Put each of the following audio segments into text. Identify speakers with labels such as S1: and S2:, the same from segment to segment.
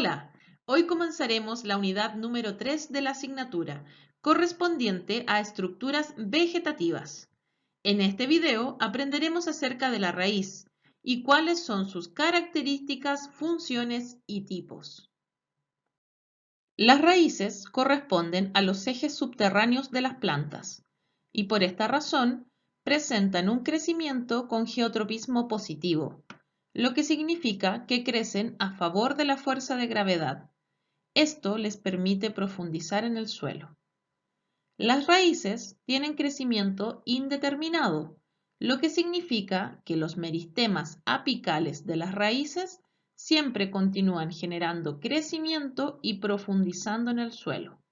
S1: Hola, hoy comenzaremos la unidad número 3 de la asignatura, correspondiente a estructuras vegetativas. En este video aprenderemos acerca de la raíz y cuáles son sus características, funciones y tipos. Las raíces corresponden a los ejes subterráneos de las plantas y por esta razón presentan un crecimiento con geotropismo positivo, lo que significa que crecen a favor de la fuerza de gravedad. Esto les permite profundizar en el suelo. Las raíces tienen crecimiento indeterminado, lo que significa que los meristemas apicales de las raíces siempre continúan generando crecimiento y profundizando en el suelo,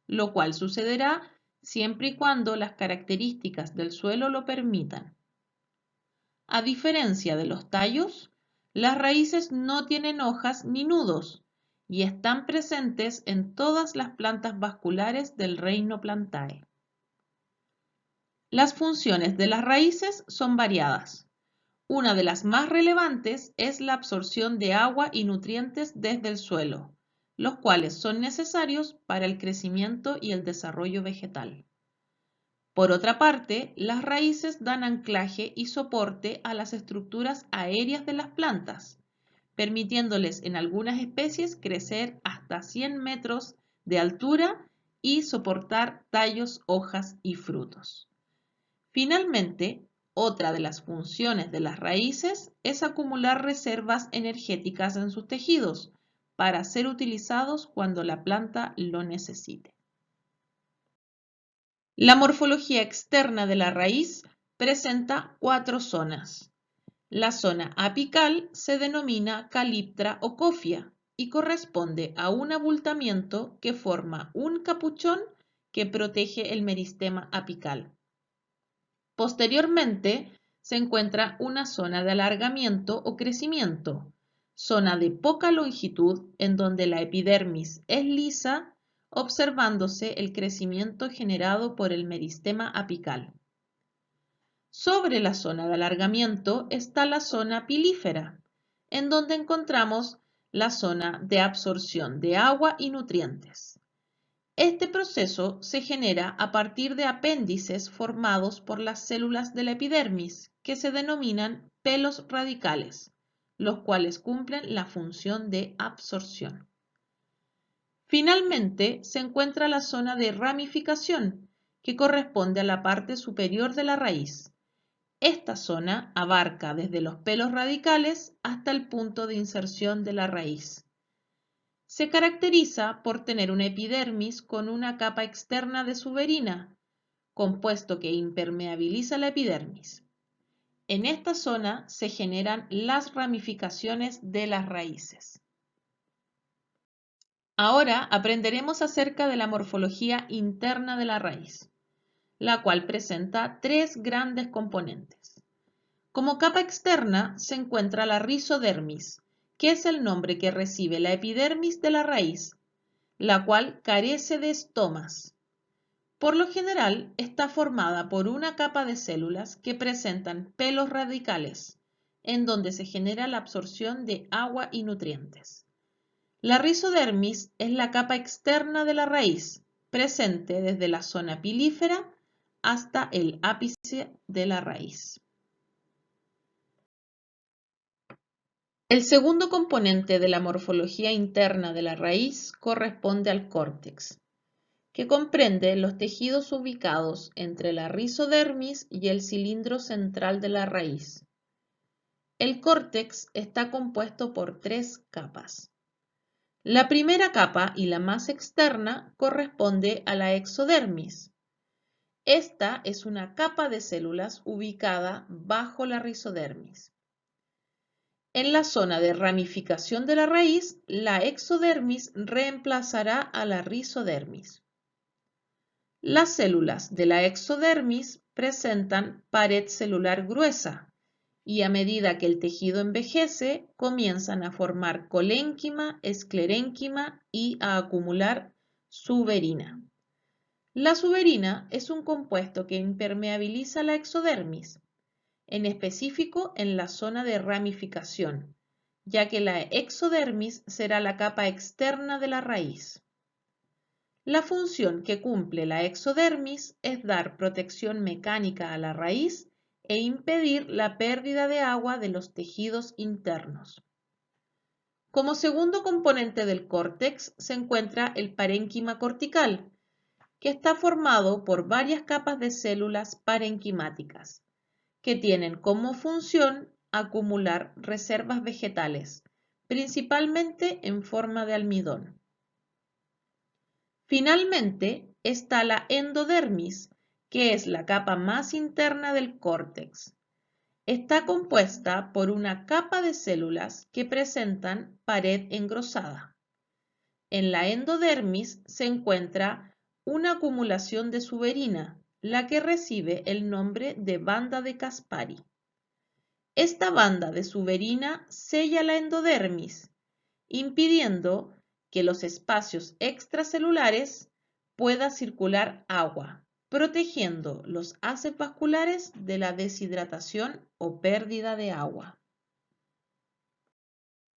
S1: lo cual sucederá siempre y cuando las características del suelo lo permitan. A diferencia de los tallos, las raíces no tienen hojas ni nudos y están presentes en todas las plantas vasculares del reino Plantae. Las funciones de las raíces son variadas. Una de las más relevantes es la absorción de agua y nutrientes desde el suelo, los cuales son necesarios para el crecimiento y el desarrollo vegetal. Por otra parte, las raíces dan anclaje y soporte a las estructuras aéreas de las plantas, permitiéndoles en algunas especies crecer hasta 100 metros de altura y soportar tallos, hojas y frutos. Finalmente, otra de las funciones de las raíces es acumular reservas energéticas en sus tejidos para ser utilizados cuando la planta lo necesite. La morfología externa de la raíz presenta 4 zonas. La zona apical se denomina caliptra o cofia y corresponde a un abultamiento que forma un capuchón que protege el meristema apical. Posteriormente se encuentra una zona de alargamiento o crecimiento, zona de poca longitud en donde la epidermis es lisa, observándose el crecimiento generado por el meristema apical. Sobre la zona de alargamiento está la zona pilífera, en donde encontramos la zona de absorción de agua y nutrientes. Este proceso se genera a partir de apéndices formados por las células de la epidermis, que se denominan pelos radicales, los cuales cumplen la función de absorción. Finalmente, se encuentra la zona de ramificación, que corresponde a la parte superior de la raíz. Esta zona abarca desde los pelos radicales hasta el punto de inserción de la raíz. Se caracteriza por tener una epidermis con una capa externa de suberina, compuesto que impermeabiliza la epidermis. En esta zona se generan las ramificaciones de las raíces. Ahora aprenderemos acerca de la morfología interna de la raíz, la cual presenta 3 grandes componentes. Como capa externa se encuentra la rizodermis, que es el nombre que recibe la epidermis de la raíz, la cual carece de estomas. Por lo general está formada por una capa de células que presentan pelos radicales, en donde se genera la absorción de agua y nutrientes. La rizodermis es la capa externa de la raíz, presente desde la zona pilífera hasta el ápice de la raíz. El segundo componente de la morfología interna de la raíz corresponde al córtex, que comprende los tejidos ubicados entre la rizodermis y el cilindro central de la raíz. El córtex está compuesto por 3 capas. La primera capa y la más externa corresponde a la exodermis. Esta es una capa de células ubicada bajo la rizodermis. En la zona de ramificación de la raíz, la exodermis reemplazará a la rizodermis. Las células de la exodermis presentan pared celular gruesa y a medida que el tejido envejece, comienzan a formar colénquima, esclerénquima y a acumular suberina. La suberina es un compuesto que impermeabiliza la exodermis, en específico en la zona de ramificación, ya que la exodermis será la capa externa de la raíz. La función que cumple la exodermis es dar protección mecánica a la raíz e impedir la pérdida de agua de los tejidos internos. Como segundo componente del córtex se encuentra el parénquima cortical, que está formado por varias capas de células parenquimáticas, que tienen como función acumular reservas vegetales, principalmente en forma de almidón. Finalmente está la endodermis, que es la capa más interna del córtex. Está compuesta por una capa de células que presentan pared engrosada. En la endodermis se encuentra una acumulación de suberina, la que recibe el nombre de banda de Caspari. Esta banda de suberina sella la endodermis, impidiendo que los espacios extracelulares pueda circular agua, protegiendo los haces vasculares de la deshidratación o pérdida de agua.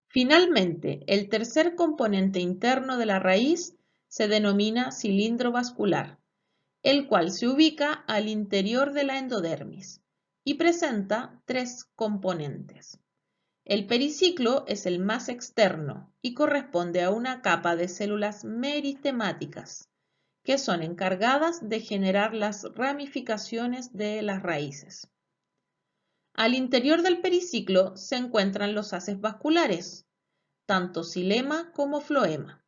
S1: Finalmente, el tercer componente interno de la raíz se denomina cilindro vascular, el cual se ubica al interior de la endodermis y presenta tres componentes. El periciclo es el más externo y corresponde a una capa de células meristemáticas, que son encargadas de generar las ramificaciones de las raíces. Al interior del periciclo se encuentran los haces vasculares, tanto xilema como floema.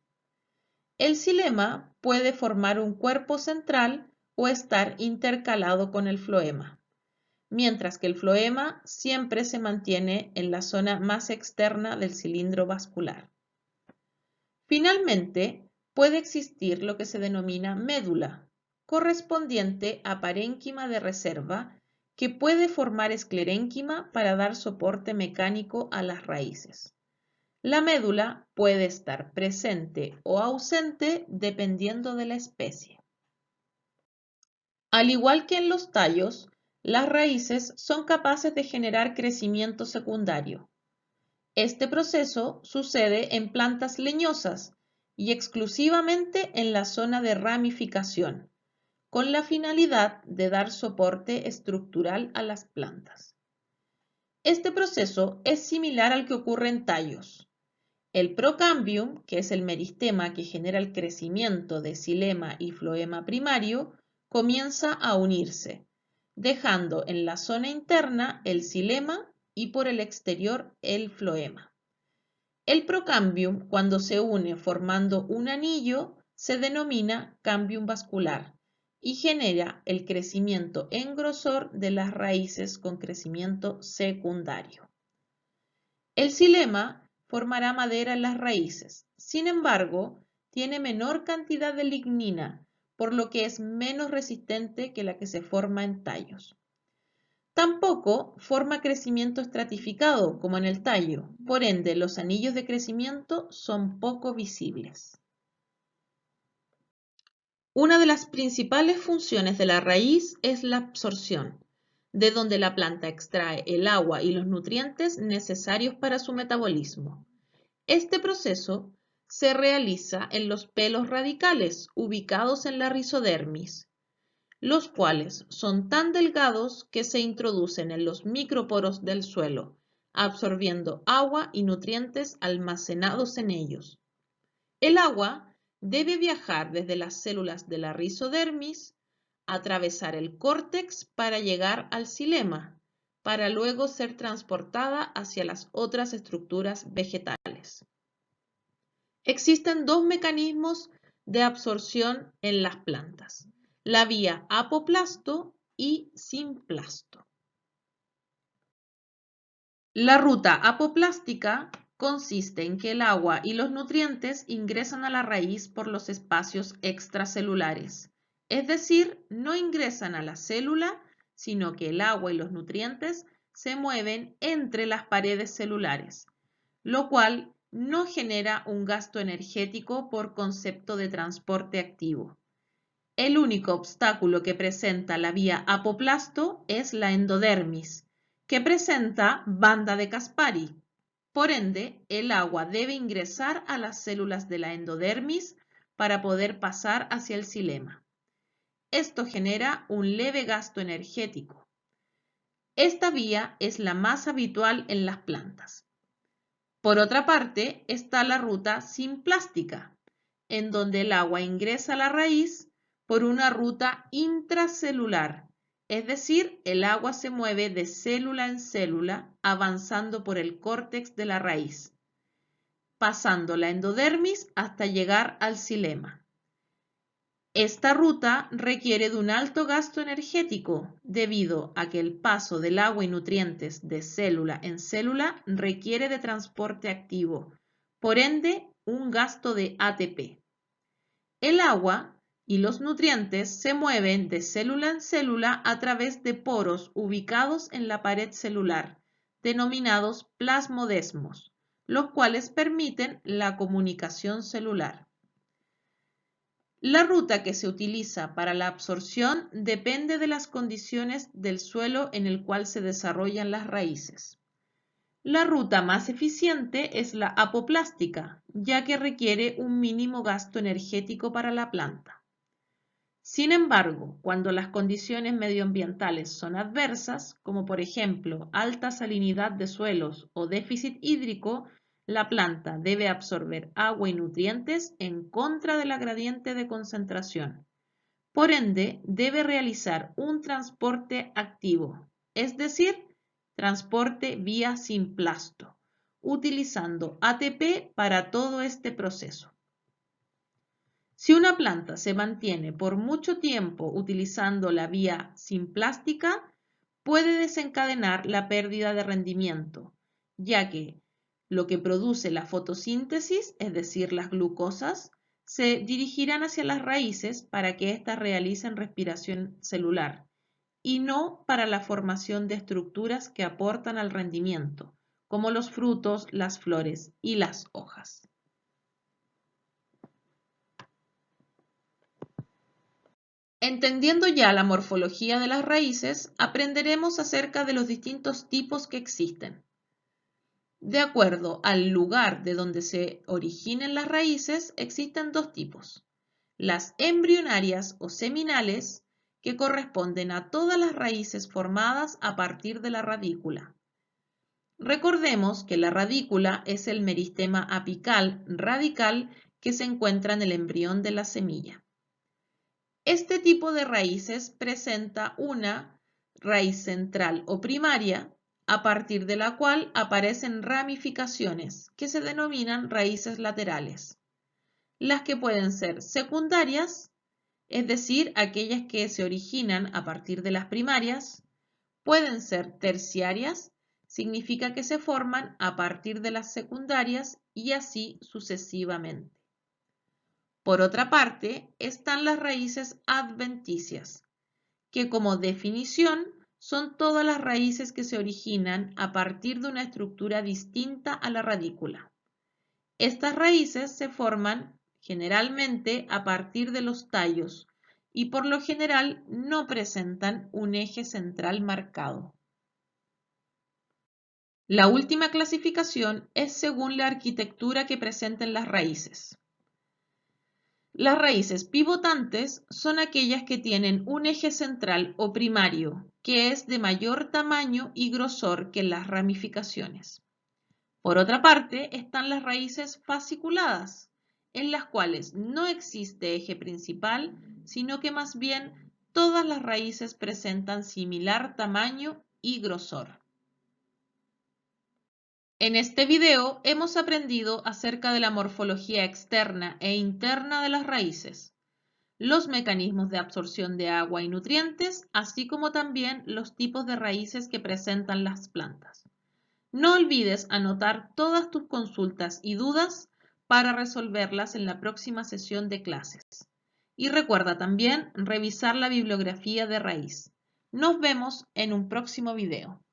S1: El xilema puede formar un cuerpo central o estar intercalado con el floema, mientras que el floema siempre se mantiene en la zona más externa del cilindro vascular. Finalmente, puede existir lo que se denomina médula, correspondiente a parénquima de reserva, que puede formar esclerénquima para dar soporte mecánico a las raíces. La médula puede estar presente o ausente dependiendo de la especie. Al igual que en los tallos, las raíces son capaces de generar crecimiento secundario. Este proceso sucede en plantas leñosas y exclusivamente en la zona de ramificación, con la finalidad de dar soporte estructural a las plantas. Este proceso es similar al que ocurre en tallos. El procambium, que es el meristema que genera el crecimiento de xilema y floema primario, comienza a unirse, dejando en la zona interna el xilema y por el exterior el floema. El procambium, cuando se une formando un anillo, se denomina cambium vascular y genera el crecimiento en grosor de las raíces con crecimiento secundario. El xilema formará madera en las raíces, sin embargo, tiene menor cantidad de lignina, por lo que es menos resistente que la que se forma en tallos. Tampoco forma crecimiento estratificado como en el tallo, por ende los anillos de crecimiento son poco visibles. Una de las principales funciones de la raíz es la absorción, de donde la planta extrae el agua y los nutrientes necesarios para su metabolismo. Este proceso se realiza en los pelos radicales ubicados en la rizodermis, los cuales son tan delgados que se introducen en los microporos del suelo, absorbiendo agua y nutrientes almacenados en ellos. El agua debe viajar desde las células de la rizodermis, atravesar el córtex para llegar al xilema, para luego ser transportada hacia las otras estructuras vegetales. Existen dos mecanismos de absorción en las plantas: la vía apoplasto y simplasto. La ruta apoplástica consiste en que el agua y los nutrientes ingresan a la raíz por los espacios extracelulares, es decir, no ingresan a la célula, sino que el agua y los nutrientes se mueven entre las paredes celulares, lo cual no genera un gasto energético por concepto de transporte activo. El único obstáculo que presenta la vía apoplasto es la endodermis, que presenta banda de Caspari. Por ende, el agua debe ingresar a las células de la endodermis para poder pasar hacia el xilema. Esto genera un leve gasto energético. Esta vía es la más habitual en las plantas. Por otra parte, está la ruta simplástica, en donde el agua ingresa a la raíz por una ruta intracelular, es decir, el agua se mueve de célula en célula avanzando por el córtex de la raíz, pasando la endodermis hasta llegar al xilema. Esta ruta requiere de un alto gasto energético debido a que el paso del agua y nutrientes de célula en célula requiere de transporte activo, por ende, un gasto de ATP. El agua y los nutrientes se mueven de célula en célula a través de poros ubicados en la pared celular, denominados plasmodesmos, los cuales permiten la comunicación celular. La ruta que se utiliza para la absorción depende de las condiciones del suelo en el cual se desarrollan las raíces. La ruta más eficiente es la apoplástica, ya que requiere un mínimo gasto energético para la planta. Sin embargo, cuando las condiciones medioambientales son adversas, como por ejemplo alta salinidad de suelos o déficit hídrico, la planta debe absorber agua y nutrientes en contra de la gradiente de concentración. Por ende, debe realizar un transporte activo, es decir, transporte vía simplasto, utilizando ATP para todo este proceso. Si una planta se mantiene por mucho tiempo utilizando la vía simplástica, puede desencadenar la pérdida de rendimiento, ya que lo que produce la fotosíntesis, es decir, las glucosas, se dirigirán hacia las raíces para que éstas realicen respiración celular y no para la formación de estructuras que aportan al rendimiento, como los frutos, las flores y las hojas. Entendiendo ya la morfología de las raíces, aprenderemos acerca de los distintos tipos que existen. De acuerdo al lugar de donde se originen las raíces, existen dos tipos. Las embrionarias o seminales, que corresponden a todas las raíces formadas a partir de la radícula. Recordemos que la radícula es el meristema apical radical que se encuentra en el embrión de la semilla. Este tipo de raíces presenta una raíz central o primaria, a partir de la cual aparecen ramificaciones que se denominan raíces laterales. Las que pueden ser secundarias, es decir, aquellas que se originan a partir de las primarias, pueden ser terciarias, significa que se forman a partir de las secundarias y así sucesivamente. Por otra parte, están las raíces adventicias, que como definición son todas las raíces que se originan a partir de una estructura distinta a la radícula. Estas raíces se forman generalmente a partir de los tallos y por lo general no presentan un eje central marcado. La última clasificación es según la arquitectura que presenten las raíces. Las raíces pivotantes son aquellas que tienen un eje central o primario, que es de mayor tamaño y grosor que las ramificaciones. Por otra parte, están las raíces fasciculadas, en las cuales no existe eje principal, sino que más bien todas las raíces presentan similar tamaño y grosor. En este video hemos aprendido acerca de la morfología externa e interna de las raíces, los mecanismos de absorción de agua y nutrientes, así como también los tipos de raíces que presentan las plantas. No olvides anotar todas tus consultas y dudas para resolverlas en la próxima sesión de clases. Y recuerda también revisar la bibliografía de raíz. Nos vemos en un próximo video.